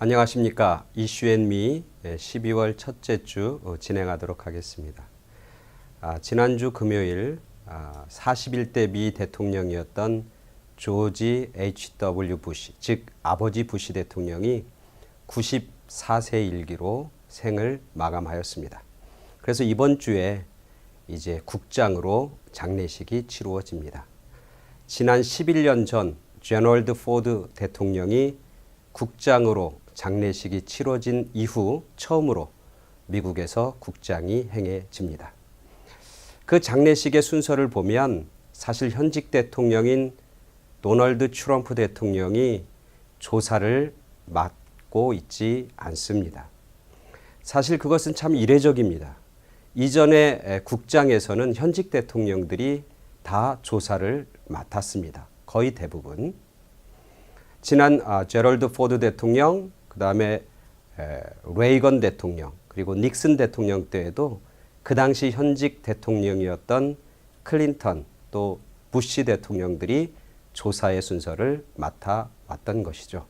안녕하십니까. 이슈앤미 12월 첫째 주 진행하도록 하겠습니다. 지난주 금요일 41대 미 대통령이었던 조지 H.W. 부시, 즉 아버지 부시 대통령이 94세 일기로 생을 마감하였습니다. 그래서 이번 주에 이제 국장으로 장례식이 치루어집니다. 지난 11년 전 제너럴드 포드 대통령이 국장으로 장례식이 치러진 이후 처음으로 미국에서 국장이 행해집니다. 그 장례식의 순서를 보면 사실 현직 대통령인 도널드 트럼프 대통령이 조사를 맡고 있지 않습니다. 사실 그것은 참 이례적입니다. 이전에 국장에서는 현직 대통령들이 다 조사를 맡았습니다. 거의 대부분. 지난 제럴드 포드 대통령, 그 다음에 레이건 대통령, 그리고 닉슨 대통령 때에도 그 당시 현직 대통령이었던 클린턴 또 부시 대통령들이 조사의 순서를 맡아왔던 것이죠.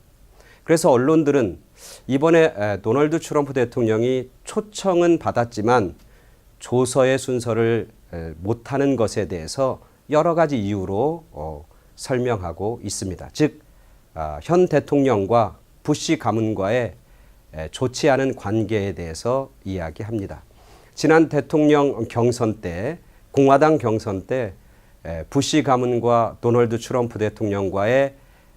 그래서 언론들은 이번에 도널드 트럼프 대통령이 초청은 받았지만 조서의 순서를 못하는 것에 대해서 여러 가지 이유로 설명하고 있습니다. 즉 현 대통령과 부시 가문과의 좋지 않은 관계에 대해서 이야기합니다. 지난 대통령 경선 때, 공화당 경선 때 부시 가문과 도널드 트럼프 대통령과의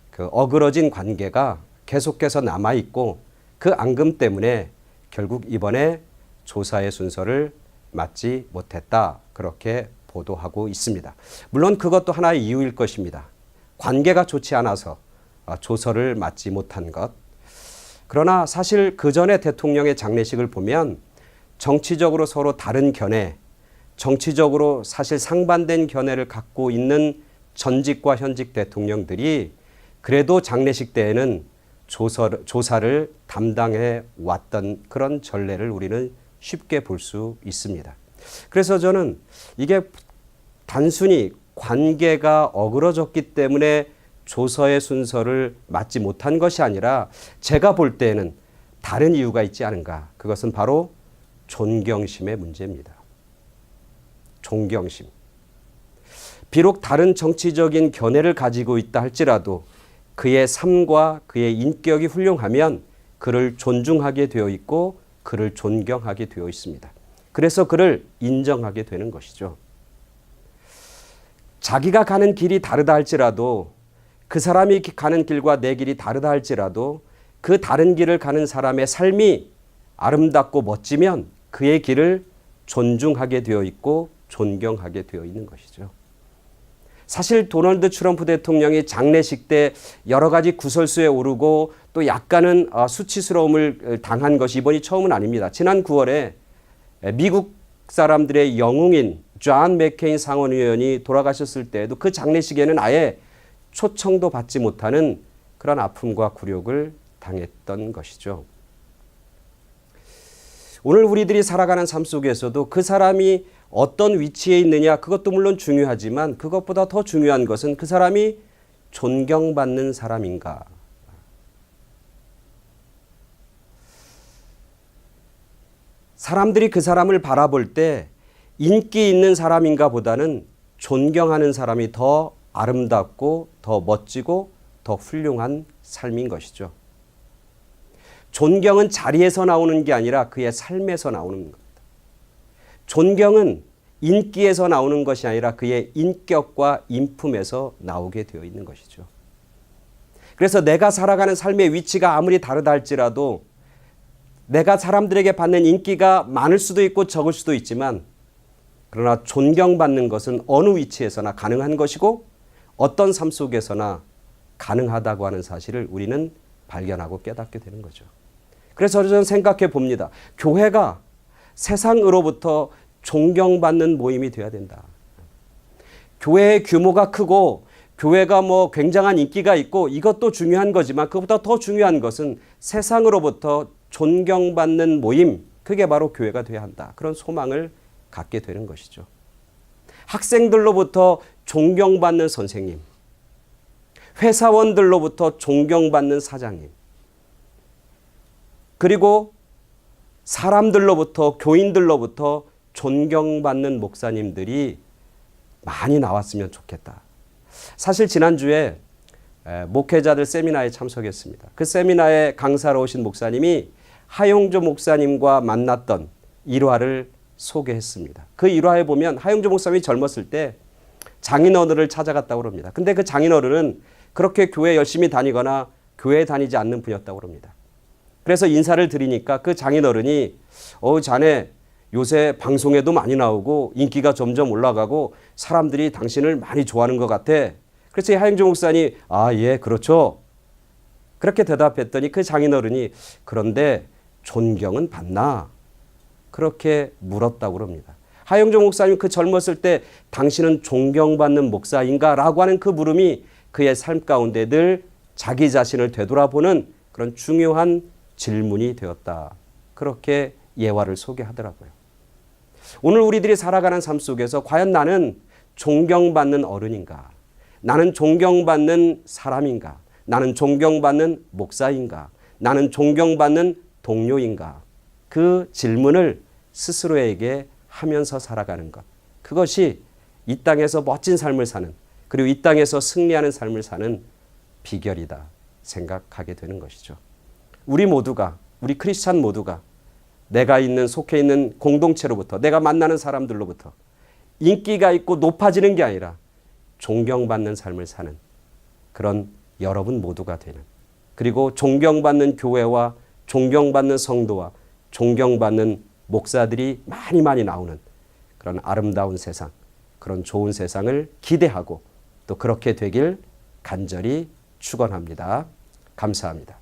그 어그러진 관계가 계속해서 남아있고 그 앙금 때문에 결국 이번에 조사의 순서를 맡지 못했다. 그렇게 보도하고 있습니다. 물론 그것도 하나의 이유일 것입니다. 관계가 좋지 않아서 조서를 맡지 못한 것. 그러나 사실 그 전에 대통령의 장례식을 보면 정치적으로 서로 다른 견해, 정치적으로 사실 상반된 견해를 갖고 있는 전직과 현직 대통령들이 그래도 장례식 때에는 조사를 담당해 왔던 그런 전례를 우리는 쉽게 볼 수 있습니다. 그래서 저는 이게 단순히 관계가 어그러졌기 때문에 조서의 순서를 맡지 못한 것이 아니라 제가 볼 때에는 다른 이유가 있지 않은가. 그것은 바로 존경심의 문제입니다. 존경심. 비록 다른 정치적인 견해를 가지고 있다 할지라도 그의 삶과 그의 인격이 훌륭하면 그를 존중하게 되어 있고 그를 존경하게 되어 있습니다. 그래서 그를 인정하게 되는 것이죠. 자기가 가는 길이 다르다 할지라도 그 사람이 가는 길과 내 길이 다르다 할지라도 그 다른 길을 가는 사람의 삶이 아름답고 멋지면 그의 길을 존중하게 되어 있고 존경하게 되어 있는 것이죠. 사실 도널드 트럼프 대통령이 장례식 때 여러 가지 구설수에 오르고 또 약간은 수치스러움을 당한 것이 이번이 처음은 아닙니다. 지난 9월에 미국 사람들의 영웅인 존 맥케인 상원의원이 돌아가셨을 때에도 그 장례식에는 아예 초청도 받지 못하는 그런 아픔과 굴욕을 당했던 것이죠. 오늘 우리들이 살아가는 삶 속에서도 그 사람이 어떤 위치에 있느냐 그것도 물론 중요하지만 그것보다 더 중요한 것은 그 사람이 존경받는 사람인가. 사람들이 그 사람을 바라볼 때 인기 있는 사람인가 보다는 존경하는 사람이 더 아름답고 더 멋지고 더 훌륭한 삶인 것이죠. 존경은 자리에서 나오는 게 아니라 그의 삶에서 나오는 겁니다. 존경은 인기에서 나오는 것이 아니라 그의 인격과 인품에서 나오게 되어 있는 것이죠. 그래서 내가 살아가는 삶의 위치가 아무리 다르다 할지라도 내가 사람들에게 받는 인기가 많을 수도 있고 적을 수도 있지만 그러나 존경받는 것은 어느 위치에서나 가능한 것이고 어떤 삶 속에서나 가능하다고 하는 사실을 우리는 발견하고 깨닫게 되는 거죠. 그래서 저는 생각해 봅니다. 교회가 세상으로부터 존경받는 모임이 되어야 된다. 교회의 규모가 크고 교회가 굉장한 인기가 있고 이것도 중요한 거지만 그것보다 더 중요한 것은 세상으로부터 존경받는 모임, 그게 바로 교회가 되어야 한다. 그런 소망을 갖게 되는 것이죠. 학생들로부터 존경받는 선생님, 회사원들로부터 존경받는 사장님, 그리고 사람들로부터, 교인들로부터 존경받는 목사님들이 많이 나왔으면 좋겠다. 사실 지난주에 목회자들 세미나에 참석했습니다. 그 세미나에 강사로 오신 목사님이 하용조 목사님과 만났던 일화를 소개했습니다. 그 일화에 보면 하용조 목사님이 젊었을 때 장인어른을 찾아갔다고 합니다. 근데 그 장인어른은 그렇게 교회 열심히 다니거나 교회에 다니지 않는 분이었다고 합니다. 그래서 인사를 드리니까 그 장인어른이 자네 요새 방송에도 많이 나오고 인기가 점점 올라가고 사람들이 당신을 많이 좋아하는 것 같아. 그래서 하용조 목사님 예 그렇죠. 그렇게 대답했더니 그 장인어른이 그런데 존경은 받나? 그렇게 물었다고 합니다. 하용조 목사님 그 젊었을 때 당신은 존경받는 목사인가? 라고 하는 그 물음이 그의 삶 가운데 늘 자기 자신을 되돌아보는 그런 중요한 질문이 되었다. 그렇게 예화를 소개하더라고요. 오늘 우리들이 살아가는 삶 속에서 과연 나는 존경받는 어른인가? 나는 존경받는 사람인가? 나는 존경받는 목사인가? 나는 존경받는 동료인가? 그 질문을 스스로에게 하면서 살아가는 것. 그것이 이 땅에서 멋진 삶을 사는, 그리고 이 땅에서 승리하는 삶을 사는 비결이다 생각하게 되는 것이죠. 우리 모두가, 우리 크리스찬 모두가 내가 속해 있는 공동체로부터, 내가 만나는 사람들로부터 인기가 있고 높아지는 게 아니라 존경받는 삶을 사는 그런 여러분 모두가 되는, 그리고 존경받는 교회와 존경받는 성도와 존경받는 목사들이 많이 나오는 그런 아름다운 세상, 그런 좋은 세상을 기대하고 또 그렇게 되길 간절히 축원합니다. 감사합니다.